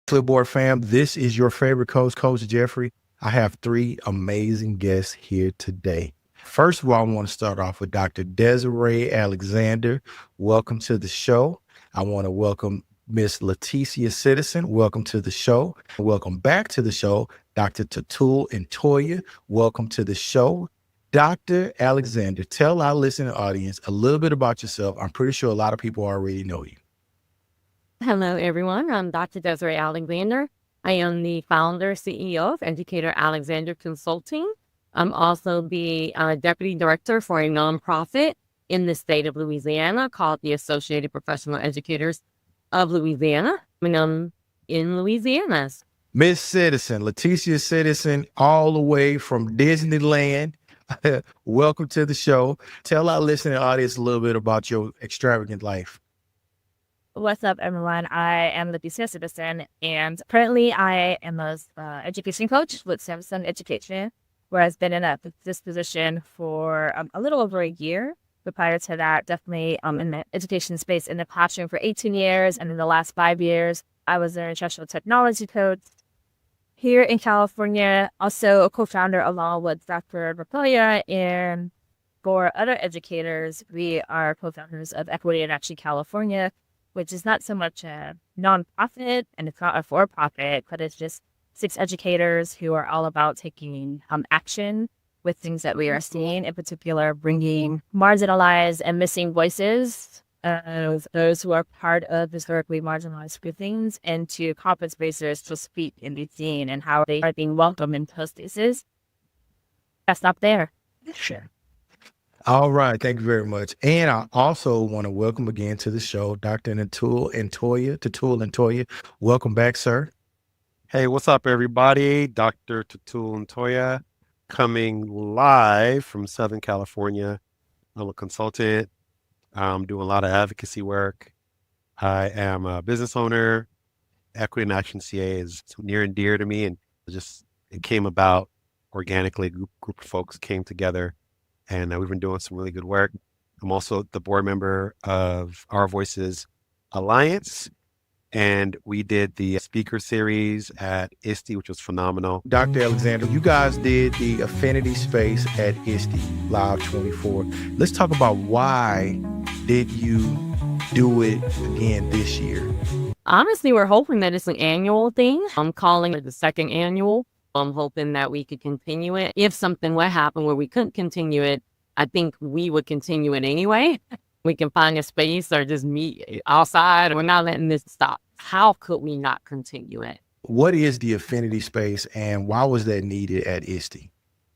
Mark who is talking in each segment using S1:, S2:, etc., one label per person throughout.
S1: Clipboard fam, this is your favorite coach, Coach Jeffrey. I have three amazing guests here today. First of all, I want to start off with Dr. Desiree Alexander. Welcome to the show. I want to welcome Miss Leticia Citizen. Welcome to the show. Welcome back to the show, Dr. Toutoule Ntoya. Welcome to the show. Dr. Alexander, tell our listening audience a little bit about yourself. I'm pretty sure a lot of people already know you.
S2: Hello, everyone. I'm Dr. Desiree Alexander. I am the founder, CEO of Educator Alexander Consulting. I'm also the deputy director for a nonprofit in the state of Louisiana called the Associated Professional Educators of Louisiana. And I'm in Louisiana.
S1: Miss Citizen, Leticia Citizen, all the way from Disneyland. Welcome to the show. Tell our listening audience a little bit about your extravagant life.
S3: What's up, everyone? I am Leticia Citizen, and currently I am a education coach with Samsung Education, where I've been in this position for a little over a year. But prior to that, definitely in the education space in the classroom for 18 years, and in the last 5 years, I was an instructional technology coach here in California. Also a co-founder along with Dr. Ntoya and 4 other educators. We are co-founders of Equity in Action California, which is not so much a nonprofit and it's not a for-profit, but it's just 6 educators who are all about taking action with things that we are seeing, in particular, bringing marginalized and missing voices of those who are part of historically marginalized groupings into conference spaces to speak and be seen and how they are being welcomed in those spaces. That's not there.
S1: Sure. All right. Thank you very much. And I also want to welcome again to the show, Dr. Toutoule Ntoya. Welcome back, sir.
S4: Hey, what's up, everybody? Dr. Toutoule Ntoya coming live from Southern California. I'm a consultant. I'm doing a lot of advocacy work. I am a business owner. Equity in Action CA is near and dear to me, and it came about organically. A group of folks came together, and we've been doing some really good work. I'm also the board member of Our Voices Alliance, and we did the speaker series at ISTE, which was phenomenal.
S1: Dr. Alexander, you guys did the Affinity space at ISTE Live 24. Let's talk about why did you do it again this year?
S2: Honestly, we're hoping that it's an annual thing. I'm calling it the second annual. I'm hoping that we could continue it. If something would happen where we couldn't continue it, I think we would continue it anyway. We can find a space or just meet outside. We're not letting this stop. How could we not continue it?
S1: What is the Affinity space and why was that needed at ISTE?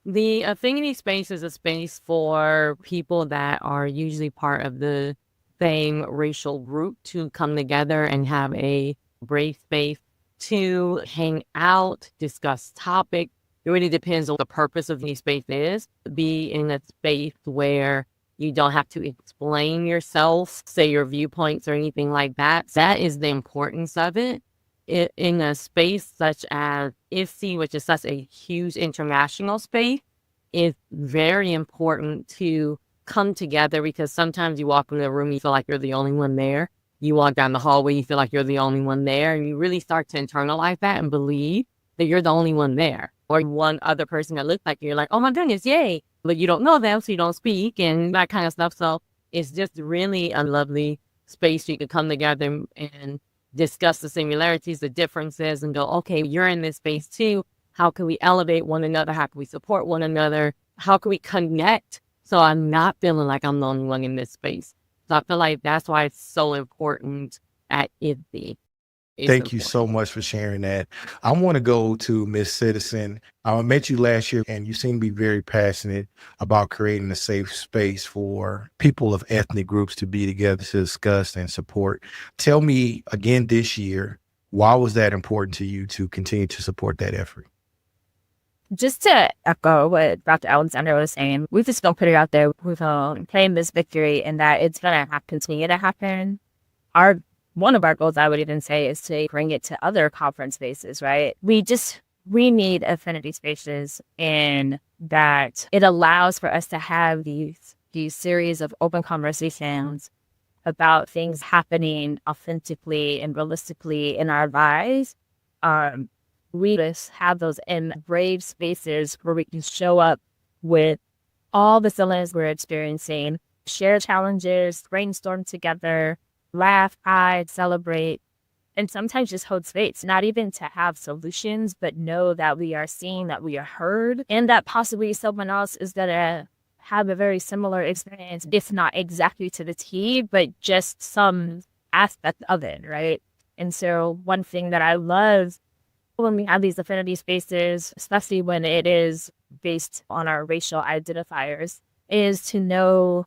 S2: The Affinity space is a space for people that are usually part of the same racial group to come together and have a brave space to hang out, discuss topics. It really depends on the purpose of the space is. Be in a space where you don't have to explain yourself, say your viewpoints or anything like that. That is the importance of it. In a space such as ISTE, which is such a huge international space, it's very important to come together because sometimes you walk into a room, you feel like you're the only one there. You walk down the hallway, you feel like you're the only one there, and you really start to internalize that and believe that you're the only one there. Or one other person that looks like you're like, oh my goodness, yay. But you don't know them, so you don't speak and that kind of stuff. So it's just really a lovely space you can come together and discuss the similarities, the differences, and go, okay, you're in this space too. How can we elevate one another? How can we support one another? How can we connect? So I'm not feeling like I'm the only one in this space. So I feel like that's why it's so important at ISTE.
S1: Thank you so much for sharing that. I want to go to Miss Citizen. I met you last year and you seem to be very passionate about creating a safe space for people of ethnic groups to be together to discuss and support. Tell me again this year, why was that important to you to continue to support that effort?
S3: Just to echo what Dr. Alexander was saying, we've just going to put it out there. We've claimed this victory and that it's going to continue to happen. One of our goals, I would even say, is to bring it to other conference spaces, right? We need affinity spaces, and that it allows for us to have these series of open conversations about things happening authentically and realistically in our lives We just have those in brave spaces where we can show up with all the feelings we're experiencing, share challenges, brainstorm together, laugh, hide, celebrate, and sometimes just hold space, not even to have solutions, but know that we are seen, that we are heard, and that possibly someone else is going to have a very similar experience, if not exactly to the T, but just some aspect of it, right? And so one thing that I love when we have these affinity spaces, especially when it is based on our racial identifiers, is to know,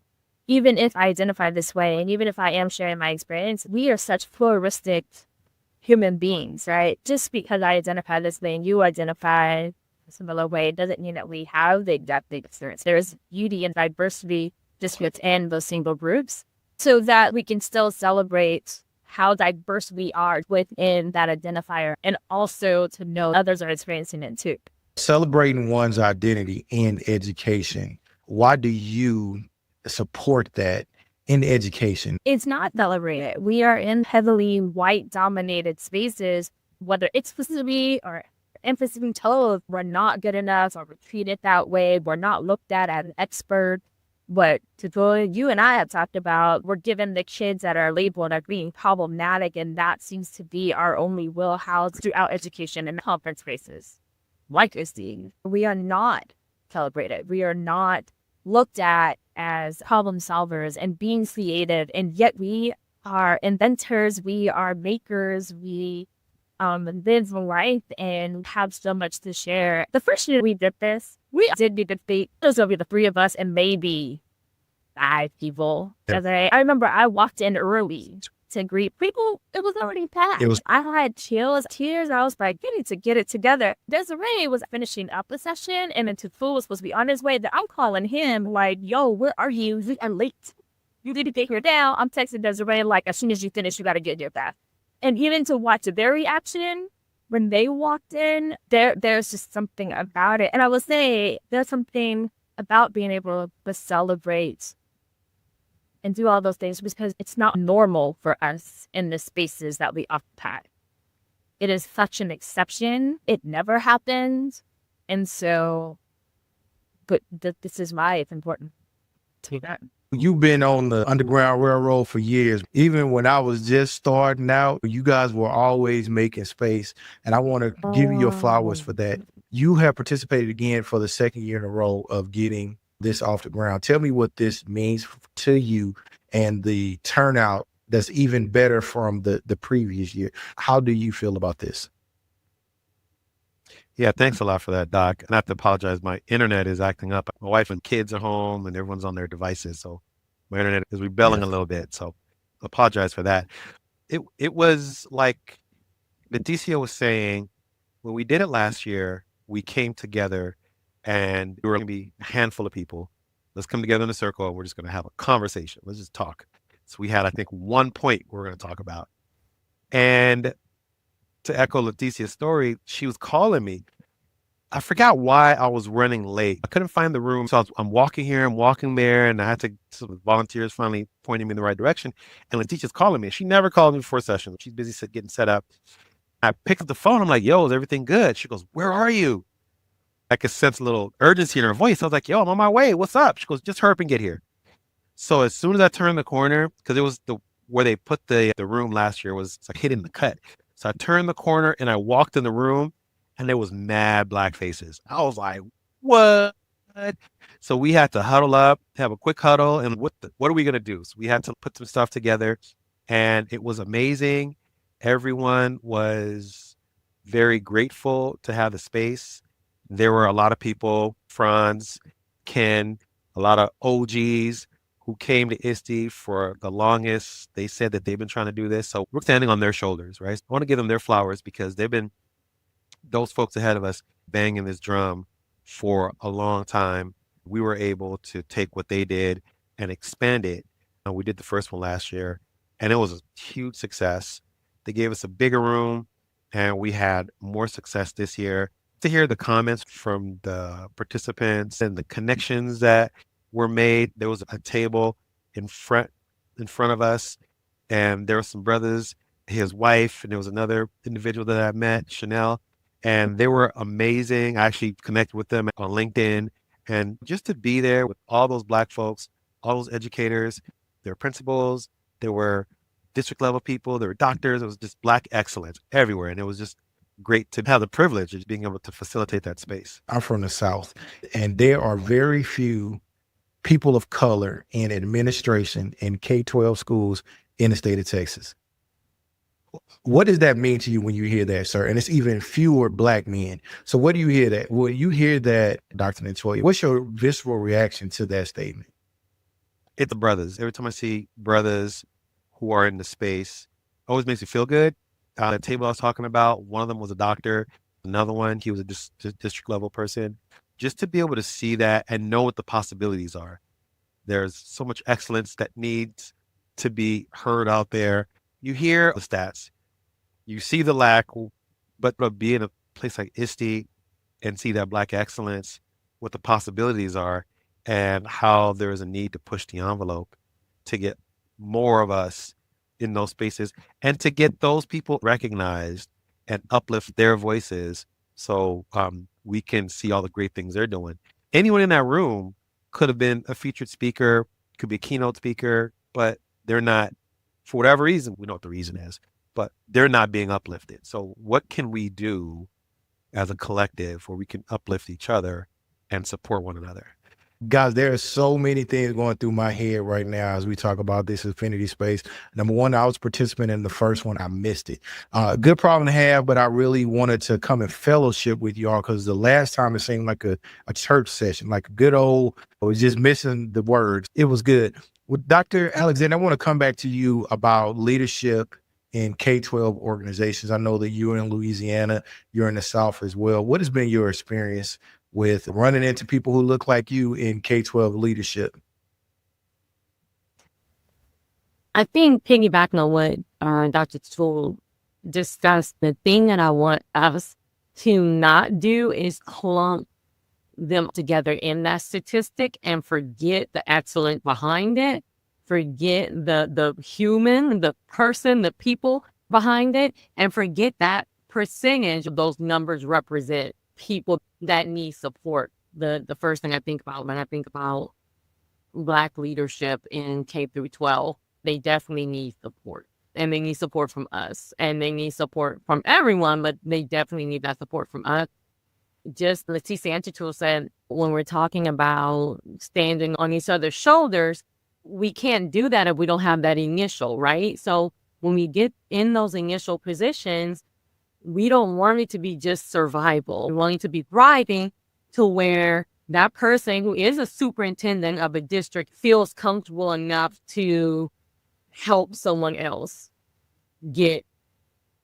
S3: even if I identify this way, and even if I am sharing my experience, we are such pluralistic human beings, right? Just because I identify this way and you identify a similar way, doesn't mean that we have the exact same experience. There is beauty and diversity just within those single groups, so that we can still celebrate how diverse we are within that identifier, and also to know others are experiencing it too.
S1: Celebrating one's identity in education. Why do you support that in education?
S3: It's not celebrated. We are in heavily white dominated spaces, whether explicitly or implicitly told we're not good enough or we're treated that way. We're not looked at as an expert. What Toutoule, you and I have talked about, we're given the kids that are labeled as being problematic, and that seems to be our only wheelhouse throughout education and conference spaces like ISTE. We are not celebrated. We are not looked at as problem solvers and being creative, and yet we are inventors, we are makers, we live life and have so much to share. The first year we did this, we did the debate. It was going to be the three of us and maybe 5 people.
S1: Yeah.
S3: I remember I walked in early to greet people. It was already packed. I had chills, tears. I was like, you need to get it together. Desiree was finishing up the session, and then Toutoule was supposed to be on his way. That I'm calling him like, yo, where are you? You are late. You need to get here now. I'm texting Desiree like, as soon as you finish, you got to get here fast. And even to watch their reaction when they walked in, there's just something about it. And I will say there's something about being able to celebrate and do all those things, because it's not normal for us in the spaces that we occupy. It is such an exception. It never happens. And so, but this is why it's important to do that.
S1: You've been on the Underground Railroad for years. Even when I was just starting out, you guys were always making space. And I want to give you your flowers for that. You have participated again for the second year in a row of getting this off the ground. Tell me what this means to you and the turnout that's even better from the previous year. How do you feel about this?
S4: Yeah, thanks a lot for that, Doc. And I have to apologize. My internet is acting up. My wife and kids are home and everyone's on their devices. So my internet is rebelling a little bit. So apologize for that. It was like Leticia was saying, when we did it last year, we came together and we were going to be a handful of people. Let's come together in a circle and we're just going to have a conversation. Let's just talk. So we had, I think, one point we're going to talk about. And to echo Leticia's story, she was calling me. I forgot why I was running late. I couldn't find the room. So I'm walking here, I'm walking there, and I had to, some volunteers finally pointing me in the right direction. And Leticia's calling me. She never called me before session. She's busy getting set up. I picked up the phone. I'm like, yo, is everything good? She goes, where are you? I could sense a little urgency in her voice. I was like, yo, I'm on my way. What's up? She goes, just hurry up and get here. So as soon as I turned the corner, because it was where they put the room last year was like hitting the cut. So I turned the corner and I walked in the room and there was mad black faces. I was like, what? So we had to huddle up, have a quick huddle, and what are we going to do? So we had to put some stuff together and it was amazing. Everyone was very grateful to have the space. There were a lot of people, Franz, Ken, a lot of OGs who came to ISTE for the longest. They said that they've been trying to do this. So we're standing on their shoulders, right? I want to give them their flowers because they've been, those folks ahead of us, banging this drum for a long time. We were able to take what they did and expand it. We did the first one last year and it was a huge success. They gave us a bigger room and we had more success this year. To hear the comments from the participants and the connections that were made. There was a table in front of us and there were some brothers his wife, and there was another individual that I met, Chanel, and they were amazing. I actually connected with them on LinkedIn, and just to be there with all those Black folks, all those educators, their principals, there were district level people, there were doctors, it was just Black excellence everywhere. And it was just great to have the privilege of being able to facilitate that space.
S1: I'm from the South, and there are very few people of color in administration in K-12 schools in the state of Texas. What does that mean to you when you hear that, sir? And it's even fewer Black men. So what do you hear that? When you hear that, Dr. Ntoya, what's your visceral reaction to that statement?
S4: It's the brothers. Every time I see brothers who are in the space, it always makes me feel good. The table I was talking about, one of them was a doctor. Another one, he was a district level person. Just to be able to see that and know what the possibilities are. There's so much excellence that needs to be heard out there. You hear the stats, you see the lack, but be in a place like ISTE and see that Black excellence, what the possibilities are, and how there is a need to push the envelope to get more of us in those spaces and to get those people recognized and uplift their voices so we can see all the great things they're doing. Anyone in that room could have been a featured speaker, could be a keynote speaker, but they're not, for whatever reason, we know what the reason is, but they're not being uplifted. So what can we do as a collective where we can uplift each other and support one another?
S1: Guys, there are so many things going through my head right now as we talk about this affinity space. Number one, I was participating in the first one. I missed it. Good problem to have, but I really wanted to come and fellowship with y'all because the last time it seemed like a church session, like a good old, I was just missing the words. It was good. With Dr. Alexander, I want to come back to you about leadership in K-12 organizations. I know that you're in Louisiana, you're in the South as well. What has been your experience with running into people who look like you in K-12 leadership?
S2: I think piggybacking on what Dr. Toutoule discussed, the thing that I want us to not do is clump them together in that statistic and forget the excellence behind it, forget the human, the person, the people behind it, and forget that percentage of those numbers represent people that need support. The first thing I think about when I think about Black leadership in K through 12, they definitely need support. And they need support from us. And they need support from everyone, but they definitely need that support from us. Just Leticia Citizen said, when we're talking about standing on each other's shoulders, we can't do that if we don't have that initial, right? So when we get in those initial positions, we don't want it to be just survival. We want it to be thriving to where that person who is a superintendent of a district feels comfortable enough to help someone else get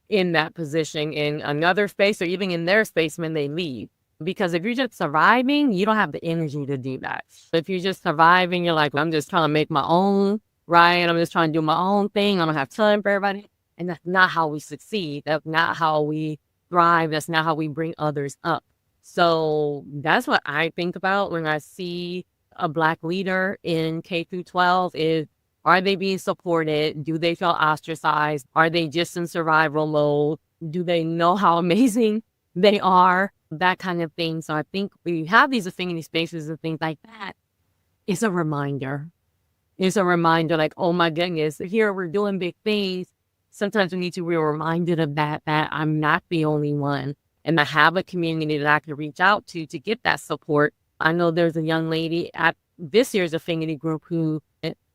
S2: in that position in another space or even in their space when they leave. Because if you're just surviving, you don't have the energy to do that. If you're just surviving, you're like, I'm just trying to make my own, right? I'm just trying to do my own thing. I don't have time for everybody. And that's not how we succeed. That's not how we thrive. That's not how we bring others up. So that's what I think about when I see a Black leader in K through 12 is, are they being supported? Do they feel ostracized? Are they just in survival mode? Do they know how amazing they are? That kind of thing. So I think we have these affinity spaces and things like that. It's a reminder. It's a reminder like, oh my goodness, here we're doing big things. Sometimes we need to be reminded of that I'm not the only one. And I have a community that I can reach out to get that support. I know there's a young lady at this year's affinity group who,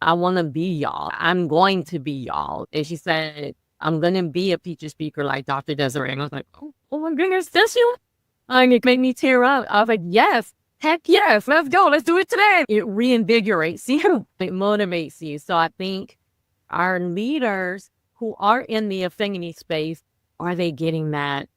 S2: I want to be y'all. I'm going to be y'all. And she said, I'm going to be a feature speaker like Dr. Desiree. And I was like, oh my goodness, this you? And it made me tear up. I was like, yes, heck yes, let's go. Let's do it today. It reinvigorates you. It motivates you. So I think our leaders who are in the affinity space, are they getting that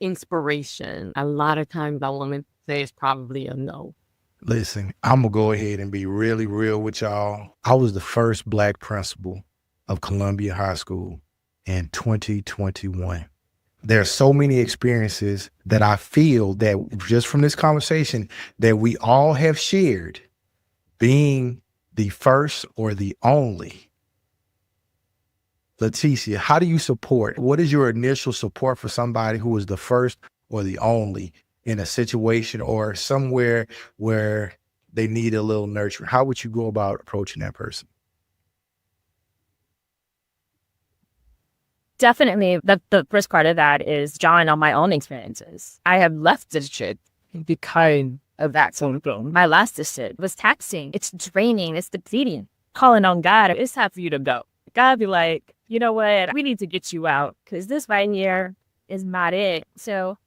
S2: inspiration? A lot of times I want to say it's probably a no.
S1: Listen, I'm going to go ahead and be really real with y'all. I was the first Black principal of Columbia High School in 2021. There are so many experiences that I feel that just from this conversation that we all have shared, being the first or the only Leticia, how do you support? What is your initial support for somebody who is the first or the only in a situation or somewhere where they need a little nurturing? How would you go about approaching that person?
S3: Definitely, the first part of that is drawing on my own experiences. I have left this shit because of that syndrome. My last district was taxing. It's draining. It's depleting. Calling on God, it's time for you to go. God be like, you know what? We need to get you out because this right here is not it. So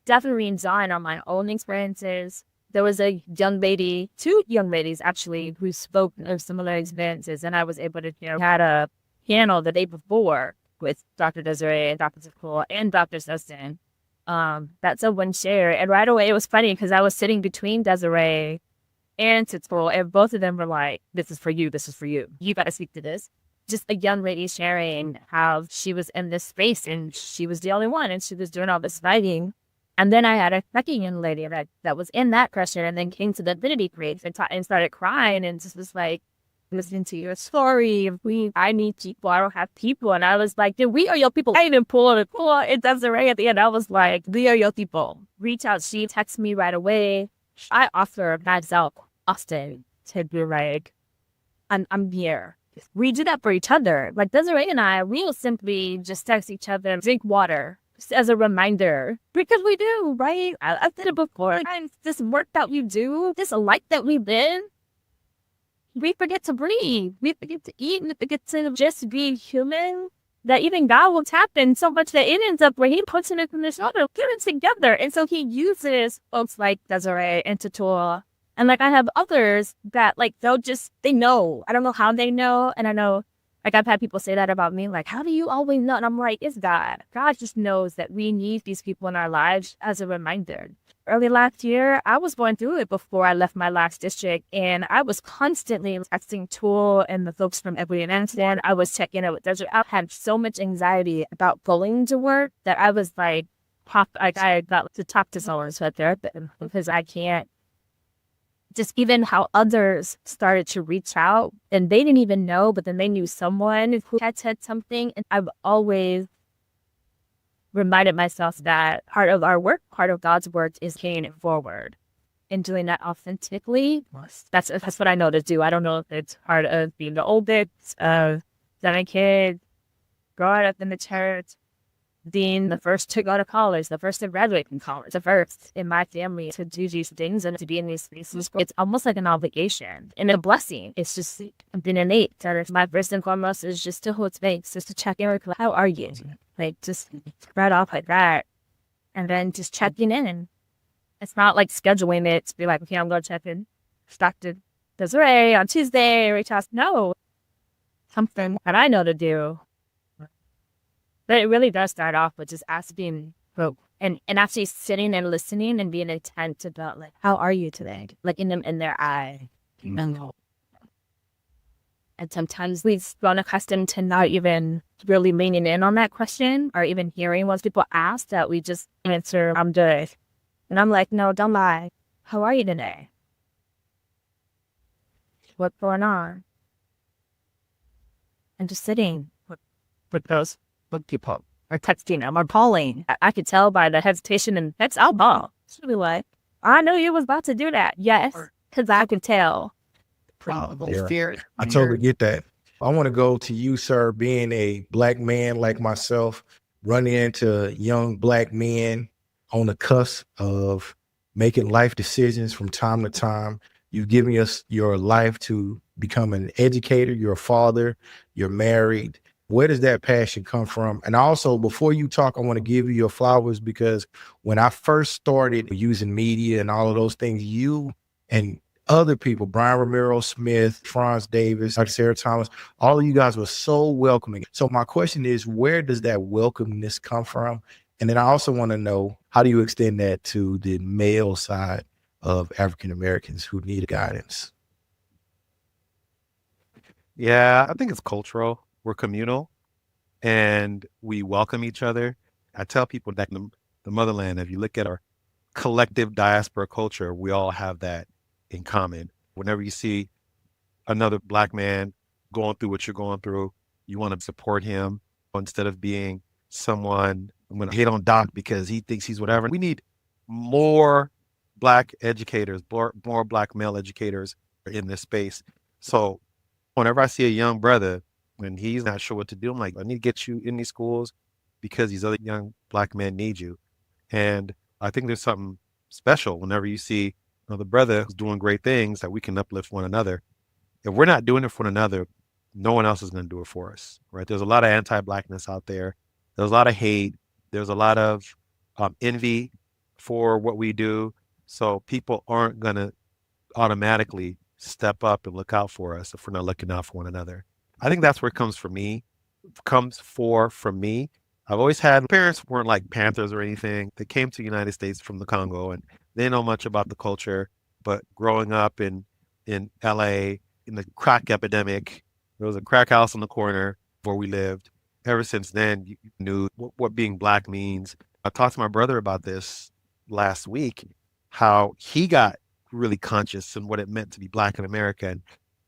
S3: definitely drawing on my own experiences. There was a young lady, two young ladies actually, who spoke of similar experiences, and I was able to, had a panel the day before with Dr. Desiree and Dr. Toutoule and Dr. Citizen. That someone shared. And right away, it was funny because I was sitting between Desiree and Toutoule, and both of them were like, this is for you. This is for you. You got to speak to this. Just a young lady sharing how she was in this space and she was the only one and she was doing all this fighting. And then I had a second young lady that was in that pressure and then came to the Affinity create and started crying and just was like, listening to your story. I need people. I don't have people. And I was like, we are your people. I didn't pull it. Desiree at the end. I was like, we are your people. Reach out. She texted me right away. I offer myself often to be like, I'm here. We do that for each other. Like Desiree and I, we will simply just text each other and drink water just as a reminder. Because we do, right? I've said it before. This work that we do, this life that we live, we forget to breathe. We forget to eat. We forget to just be human. That even God will tap in so much that it ends up where he puts it in the shoulder, put it together. And so he uses folks like Desiree and Toutoule. And like I have others that like they know. I don't know how they know. And I know like I've had people say that about me. Like, how do you always know? And I'm like, it's God. God just knows that we need these people in our lives as a reminder. Early last year, I was going through it before I left my last district, and I was constantly texting Toutoule and the folks from Educator, and I was checking in with Desiree. I had so much anxiety about going to work that I was like, I got to talk to someone, so a therapist, because I can't. Just even how others started to reach out, and they didn't even know, but then they knew someone who had said something, and I've always reminded myself that part of our work, part of God's work is paying it forward and doing that authentically. That's what I know to do. I don't know if it's part of being the oldest, of 7 kids, growing up in the church, being the first to go to college, the first to graduate from college, the first in my family to do these things and to be in these spaces. It's almost like an obligation and a blessing. It's just been innate. My first and foremost is just to hold space, just to check in with, how are you? Like, just right off like that. And then just checking in. It's not like scheduling it to be like, okay, I'm going to check in. Dr. Desiree on Tuesday, reach out. No. Something that I know to do. But it really does start off with just asking folk and actually sitting and listening and being attentive about, like, how are you today? Like, in their eye. Mm-hmm. And sometimes we've grown accustomed to not even really leaning in on that question or even hearing what people ask, that we just answer, I'm good. And I'm like, no, don't lie. How are you today? What's going on? And just sitting with those people or texting them or calling. I could tell by the hesitation and that's alcohol. It's really like, I knew you was about to do that. Yes, because I could tell.
S1: Yeah. I totally get that. I want to go to you, sir, being a Black man like myself, running into young Black men on the cusp of making life decisions from time to time. You've given us your life to become an educator. You're a father. You're married. Where does that passion come from? And also, before you talk, I want to give you your flowers, because when I first started using media and all of those things, you and other people, Brian Romero Smith, Franz Davis, Dr. Sarah Thomas, all of you guys were so welcoming. So my question is, where does that welcomeness come from? And then I also want to know, how do you extend that to the male side of African Americans who need guidance?
S4: Yeah, I think it's cultural. We're communal and we welcome each other. I tell people that in the motherland, if you look at our collective diaspora culture, we all have that in common. Whenever you see another Black man going through what you're going through, you want to support him. instead of being someone, I'm going to hate on Doc because he thinks he's whatever. We need more Black educators, more Black male educators in this space. So whenever I see a young brother when he's not sure what to do, I'm like, I need to get you in these schools because these other young Black men need you. And I think there's something special whenever you see another brother who's doing great things that we can uplift one another. If we're not doing it for one another, no one else is going to do it for us, right? There's a lot of anti-Blackness out there. There's a lot of hate. There's a lot of envy for what we do. So people aren't going to automatically step up and look out for us if we're not looking out for one another. I think that's where it comes from me. From me. I've always had parents weren't like Panthers or anything. They came to the United States from the Congo and they didn't know much about the culture. But growing up in LA in the crack epidemic, there was a crack house on the corner where we lived. Ever since then, you knew what being Black means. I talked to my brother about this last week, how he got really conscious and what it meant to be Black in America. And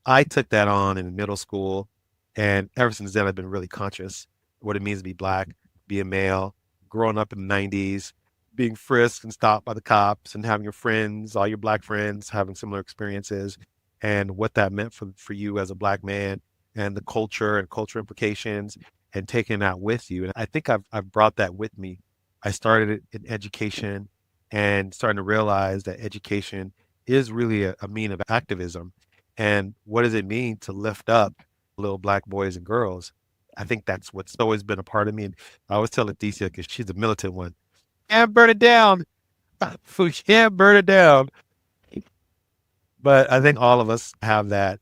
S4: I took that on in middle school. And ever since then, I've been really conscious what it means to be Black, be a male, growing up in the 90s, being frisked and stopped by the cops and having your friends, all your Black friends, having similar experiences and what that meant for you as a Black man and the culture and culture implications and taking that with you. And I think I've brought that with me. I started it in education and starting to realize that education is really a mean of activism. And what does it mean to lift up little Black boys and girls? I think that's what's always been a part of me. And I always tell Leticia, because she's the militant one, can't burn it down. We can't burn it down. But I think all of us have that.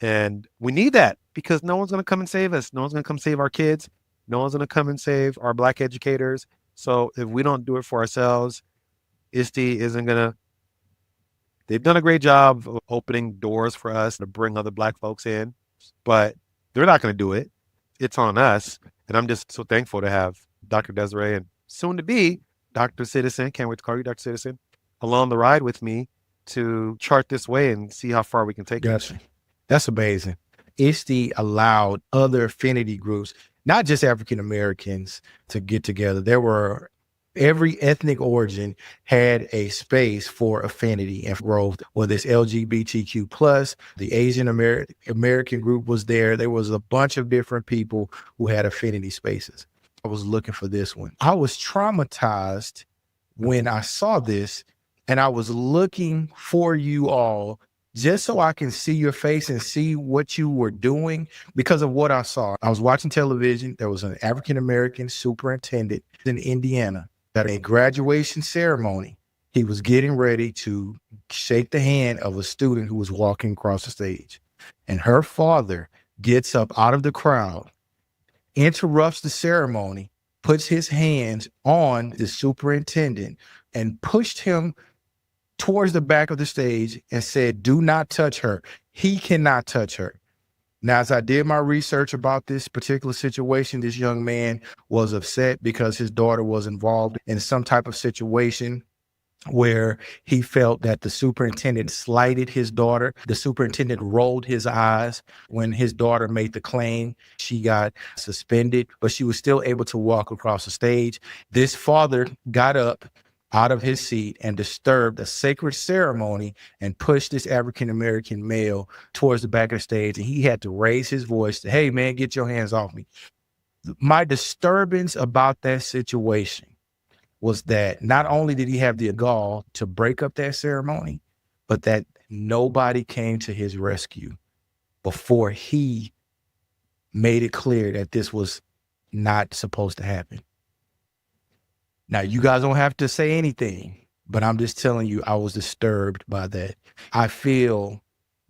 S4: And we need that because no one's going to come and save us. No one's going to come save our kids. No one's going to come and save our Black educators. So if we don't do it for ourselves, ISTE isn't going to. They've done a great job of opening doors for us to bring other Black folks in, but they're not going to do it. It's on us. And I'm just so thankful to have Dr. Desiree and soon to be Dr. Citizen, can't wait to call you Dr. Citizen, along the ride with me to chart this way and see how far we can take
S1: Gotcha.
S4: it.
S1: That's amazing. ISTE allowed other affinity groups, not just African Americans, to get together. There were every ethnic origin had a space for affinity and growth, whether it's LGBTQ plus, the Asian American group was there. There was a bunch of different people who had affinity spaces. I was looking for this one. I was traumatized when I saw this, and I was looking for you all just so I can see your face and see what you were doing because of what I saw. I was watching television. There was an African-American superintendent in Indiana at a graduation ceremony. He was getting ready to shake the hand of a student who was walking across the stage. And her father gets up out of the crowd, interrupts the ceremony, puts his hands on the superintendent and pushed him towards the back of the stage and said, "Do not touch her. He cannot touch her." Now, as I did my research about this particular situation, this young man was upset because his daughter was involved in some type of situation where he felt that the superintendent slighted his daughter. The superintendent rolled his eyes when his daughter made the claim. She got suspended, but she was still able to walk across the stage. This father got up out of his seat and disturbed a sacred ceremony and pushed this African-American male towards the back of the stage. And he had to raise his voice to, "Hey man, get your hands off me." My disturbance about that situation was that not only did he have the gall to break up that ceremony, but that nobody came to his rescue before he made it clear that this was not supposed to happen. Now, you guys don't have to say anything, but I'm just telling you, I was disturbed by that. I feel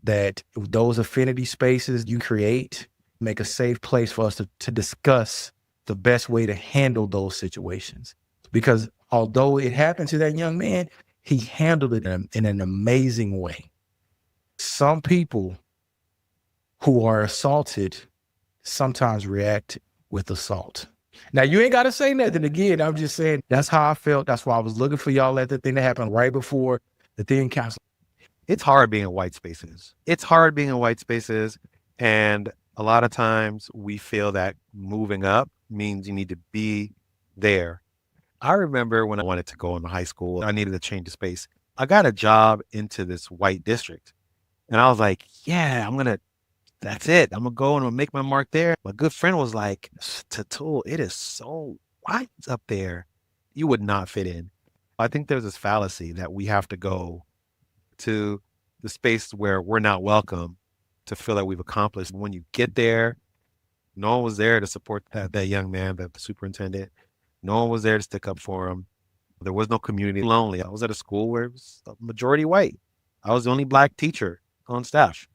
S1: that those affinity spaces you create make a safe place for us to discuss the best way to handle those situations. Because although it happened to that young man, he handled it in an amazing way. Some people who are assaulted sometimes react with assault. Now, you ain't got to say nothing again. I'm just saying that's how I felt. That's why I was looking for y'all at the thing that happened right before the thing council.
S4: It's hard being in white spaces. It's hard being in white spaces. And a lot of times we feel that moving up means you need to be there. I remember when I wanted to go into high school, I needed to change of space. I got a job into this white district. And I was like, yeah, that's it. I'm gonna go and I'm gonna make my mark there. My good friend was like, Toutoule, it is so white up there. You would not fit in. I think there's this fallacy that we have to go to the space where we're not welcome to feel that we've accomplished. When you get there, no one was there to support that young man, the superintendent. No one was there to stick up for him. There was no community. Lonely. I was at a school where it was a majority white. I was the only Black teacher on staff.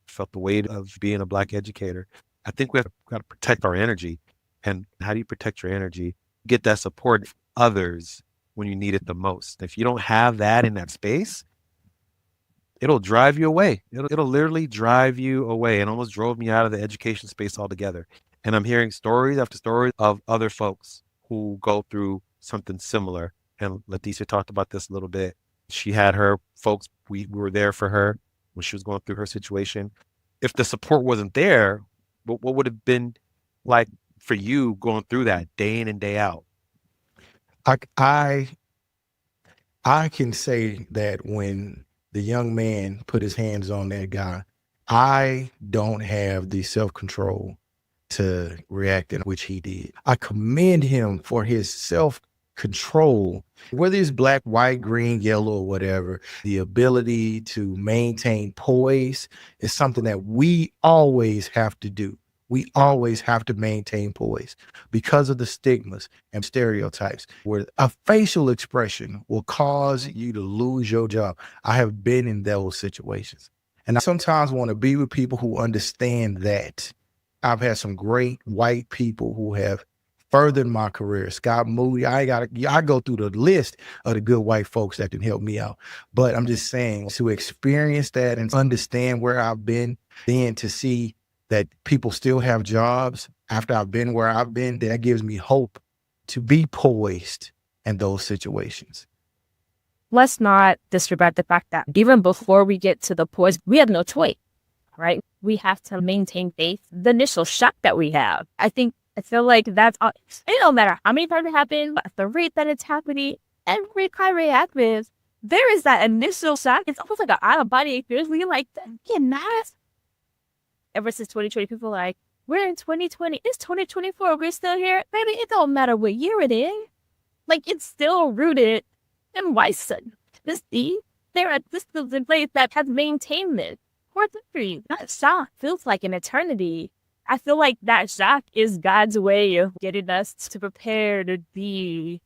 S4: Felt the weight of being a Black educator. I think we have got to protect our energy. And how do you protect your energy? Get that support from others when you need it the most. If you don't have that in that space, it'll drive you away. It'll literally drive you away, and almost drove me out of the education space altogether. And I'm hearing stories after stories of other folks who go through something similar. And Leticia talked about this a little bit. She had her folks, we were there for her when she was going through her situation. If the support wasn't there, what would have been like for you going through that day in and day out?
S1: I can say that when the young man put his hands on that guy, I don't have the self-control to react in which he did. I commend him for his self-control, whether it's black, white, green, yellow, or whatever. The ability to maintain poise is something that we always have to do. We always have to maintain poise because of the stigmas and stereotypes where a facial expression will cause you to lose your job. I have been in those situations. And I sometimes want to be with people who understand that. I've had some great white people who have furthered my career. Scott Moody, I go through the list of the good white folks that can help me out. But I'm just saying, to experience that and understand where I've been, then to see that people still have jobs after I've been where I've been, that gives me hope to be poised in those situations.
S3: Let's not disregard the fact that even before we get to the poise, we have no choice, right? We have to maintain faith. The initial shock that we have, I feel like that's all. It don't matter how many times it happens, but the rate that it's happening, every time it happens, there is that initial shock. It's almost like an out-of-body experience. We like, get nice. Ever since 2020, people are like, we're in 2020. It's 2024. We're still here. Baby, it don't matter what year it is. Like, it's still rooted in white supremacy. There are systems in place that have maintained this for centuries. That shock feels like an eternity. I feel like that shock is God's way of getting us to prepare to be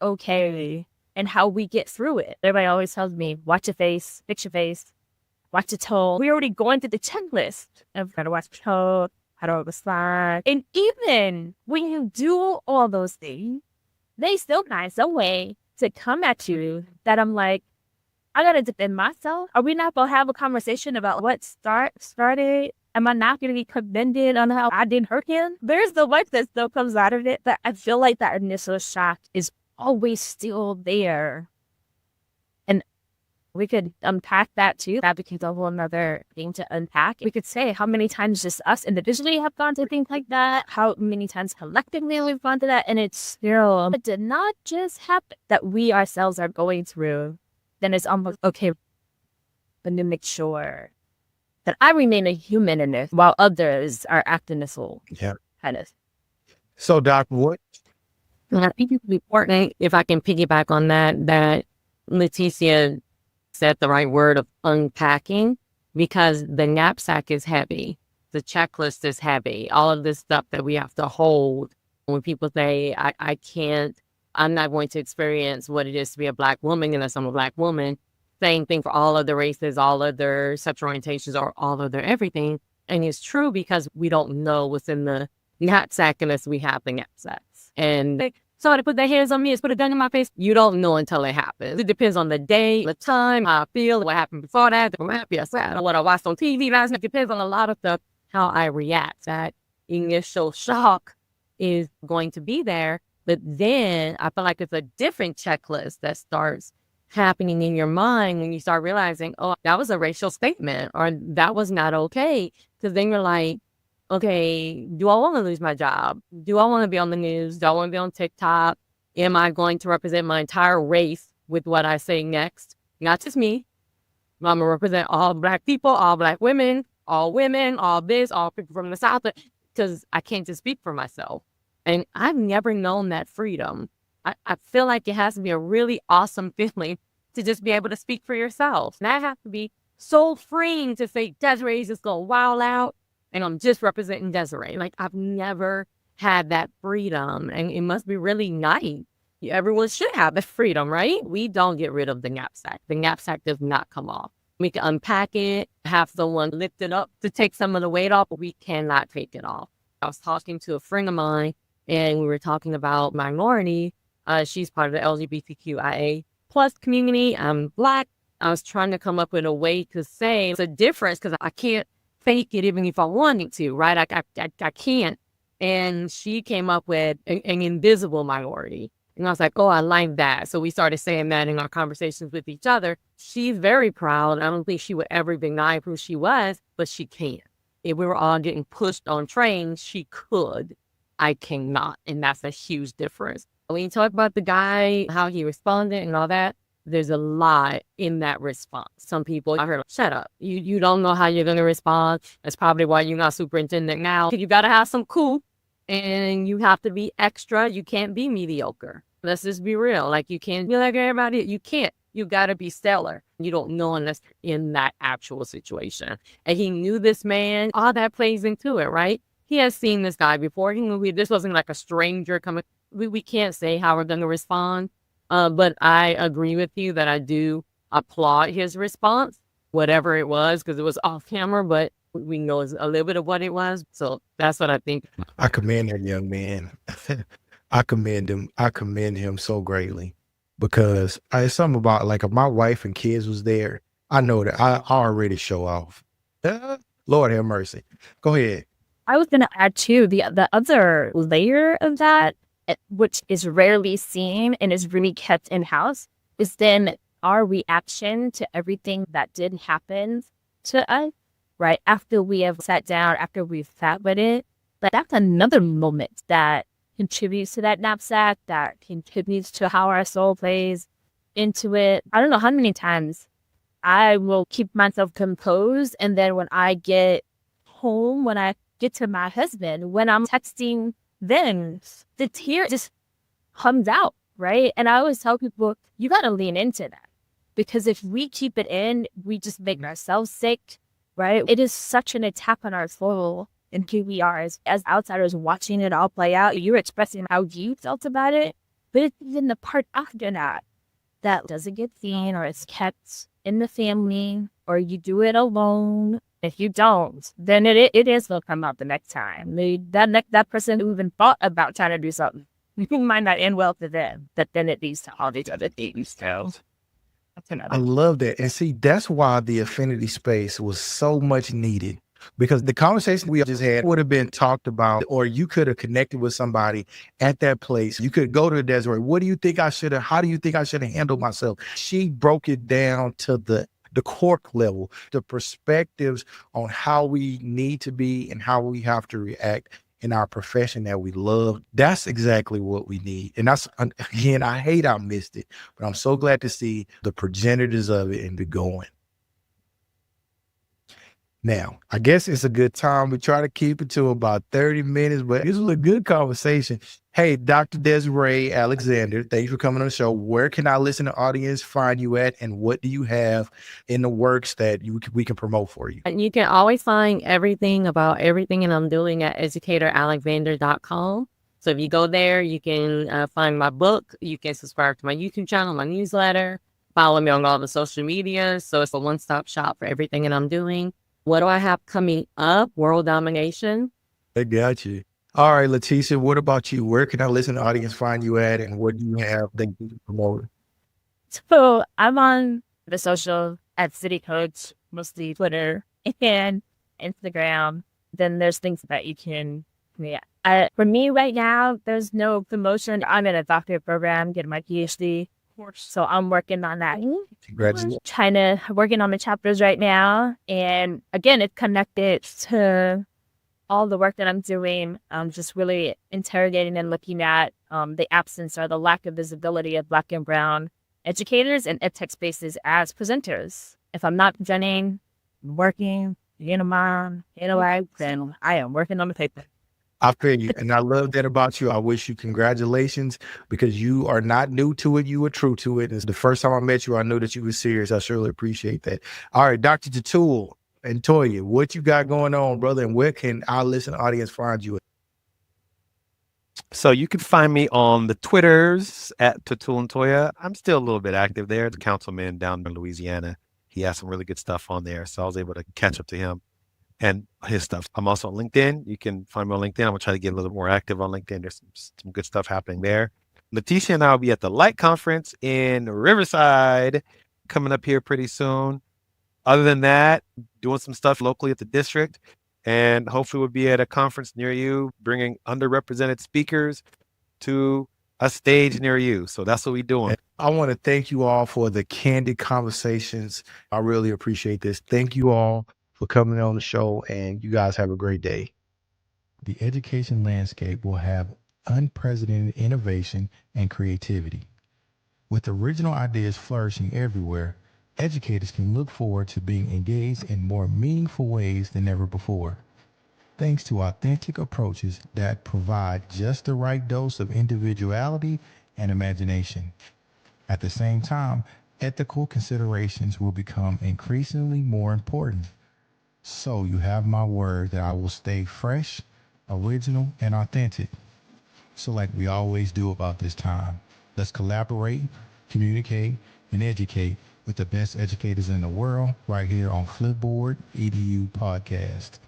S3: okay and how we get through it. Everybody always tells me, watch your face, fix your face. Watch the tone. We're already going through the checklist of how to watch the tone, how to respond. And even when you do all those things, they still find some way to come at you that I'm like, I gotta defend myself. Are we not gonna have a conversation about what started? Am I not gonna be commended on how I didn't hurt him? There's the work that still comes out of it, but I feel like that initial shock is always still there. We could unpack that too. That becomes a whole another thing to unpack. We could say how many times just us individually have gone to things like that, how many times collectively we've gone to that, and it's still, it did not just happen that we ourselves are going through. Then it's almost okay, but to make sure that I remain a human in this while others are acting this whole kind of.
S1: So, Doc, what?
S2: I think it's important, if I can piggyback on that Leticia said the right word of unpacking, because the knapsack is heavy. The checklist is heavy. All of this stuff that we have to hold. When people say, I'm not going to experience what it is to be a Black woman unless I'm a Black woman. Same thing for all other races, all other sexual orientations, or all other everything. And it's true because we don't know what's in the knapsack unless we have the knapsacks. And somebody put their hands on me, put a gun in my face. You don't know until it happens. It depends on the day, the time, how I feel, what happened before that, if I'm happy or sad, what I watched on TV last night. It depends on a lot of stuff, how I react. That initial shock is going to be there. But then I feel like it's a different checklist that starts happening in your mind when you start realizing, oh, that was a racial statement, or that was not okay. Because then you're like, okay, do I want to lose my job? Do I want to be on the news? Do I want to be on TikTok? Am I going to represent my entire race with what I say next? Not just me. I'm going to represent all Black people, all Black women, all this, all people from the South, because I can't just speak for myself. And I've never known that freedom. I feel like it has to be a really awesome feeling to just be able to speak for yourself. And I have to be so freeing to say, Desiree's just going to wild out, and I'm just representing Desiree. Like, I've never had that freedom, and it must be really nice. Everyone should have the freedom, right? We don't get rid of the knapsack. The knapsack does not come off. We can unpack it, have someone lift it up to take some of the weight off, but we cannot take it off. I was talking to a friend of mine, and we were talking about minority. She's part of the LGBTQIA plus community. I'm Black. I was trying to come up with a way to say it's a difference because I can't fake it even if I wanted to, right? I can't. And she came up with an invisible minority. And I was like, oh, I like that. So we started saying that in our conversations with each other. She's very proud. I don't think she would ever deny who she was, but she can't. If we were all getting pushed on trains, she could. I cannot. And that's a huge difference. When you talk about the guy, how he responded and all that, there's a lot in that response. Some people, I heard, shut up. You don't know how you're going to respond. That's probably why you're not superintendent now. You got to have some cool, and you have to be extra. You can't be mediocre. Let's just be real. Like, you can't be like everybody. You can't. You got to be stellar. You don't know unless you're in that actual situation. And he knew this man. All that plays into it, right? He has seen this guy before. He knew this wasn't like a stranger coming. We can't say how we're going to respond. But I agree with you that I do applaud his response, whatever it was, because it was off camera, but we know a little bit of what it was. So that's what I think.
S1: I commend that young man. I commend him. I commend him so greatly because it's something about, like, if my wife and kids was there, I know that I already show off. Lord have mercy. Go ahead.
S3: I was going to add too, the other layer of that, which is rarely seen and is really kept in-house, is then our reaction to everything that did happen to us, right? After we have sat down, after we've sat with it, like, that's another moment that contributes to that knapsack, that contributes to how our soul plays into it. I don't know how many times I will keep myself composed, and then when I get home, when I get to my husband, when I'm texting, then the tear just comes out, right? And I always tell people, you got to lean into that, because if we keep it in, we just make ourselves sick, right? It is such an attack on our soul and who we are as outsiders watching it all play out. You're expressing how you felt about it, but it's even the part after that doesn't get seen, or is kept in the family, or you do it alone. If you don't, then it is going to come out the next time. That person who even thought about trying to do something, it might not end well for them, but then it leads to all these other things. So that's another.
S1: I love that. And see, that's why the affinity space was so much needed, because the conversation we just had would have been talked about, or you could have connected with somebody at that place. You could go to Desiree. What do you think I should have? How do you think I should have handled myself? She broke it down to the cork level, the perspectives on how we need to be and how we have to react in our profession that we love. That's exactly what we need. And that's, again, I hate I missed it, but I'm so glad to see the progenitors of it and be going. Now, I guess it's a good time. We try to keep it to about 30 minutes, but this was a good conversation. Hey, Dr. Desiree Alexander, thanks for coming on the show. Where can our listening audience find you at, and what do you have in the works that we can promote for you?
S2: And you can always find everything about everything that I'm doing at educatoralexander.com. So if you go there, you can find my book. You can subscribe to my YouTube channel, my newsletter, follow me on all the social media. So it's a one-stop shop for everything that I'm doing. What do I have coming up? World domination.
S1: I got you. All right, Leticia, what about you? Where can our listening audience find you at, and what do you have that you can promote?
S3: So I'm on the social at City Coach, mostly Twitter and Instagram. Then there's things that you can, for me right now, there's no promotion. I'm in a doctorate program, getting my PhD. So I'm working on that.
S1: Congratulations.
S3: Working on the chapters right now. And again, it's connected to all the work that I'm doing, just really interrogating and looking at the absence or the lack of visibility of Black and Brown educators and edtech spaces as presenters. If I'm not presenting, I'm working, being a mom, being a wife, then I am working on the paper.
S1: I feel you. And I love that about you. I wish you congratulations because you are not new to it. You were true to it. And the first time I met you, I knew that you were serious. I surely appreciate that. All right, Dr. Toutoule Ntoya, what you got going on, brother? And where can our listening audience find you?
S4: So you can find me on the Twitters at Toutoule Ntoya. I'm still a little bit active there. The councilman down in Louisiana, he has some really good stuff on there. So I was able to catch up to him and his stuff. I'm also on LinkedIn. You can find me on LinkedIn. I'm gonna try to get a little more active on LinkedIn. There's some good stuff happening there. Leticia and I will be at the Light Conference in Riverside coming up here pretty soon. Other than that, doing some stuff locally at the district, and hopefully we'll be at a conference near you, bringing underrepresented speakers to a stage near you. So that's what we're doing.
S1: I want to thank you all for the candid conversations. I really appreciate this. Thank you all for coming on the show, and you guys have a great day.
S5: The education landscape will have unprecedented innovation and creativity. With original ideas flourishing everywhere, educators can look forward to being engaged in more meaningful ways than ever before. Thanks to authentic approaches that provide just the right dose of individuality and imagination. At the same time, ethical considerations will become increasingly more important. So you have my word that I will stay fresh, original, and authentic. So like we always do about this time, let's collaborate, communicate, and educate with the best educators in the world right here on Flipboard EDU Podcast.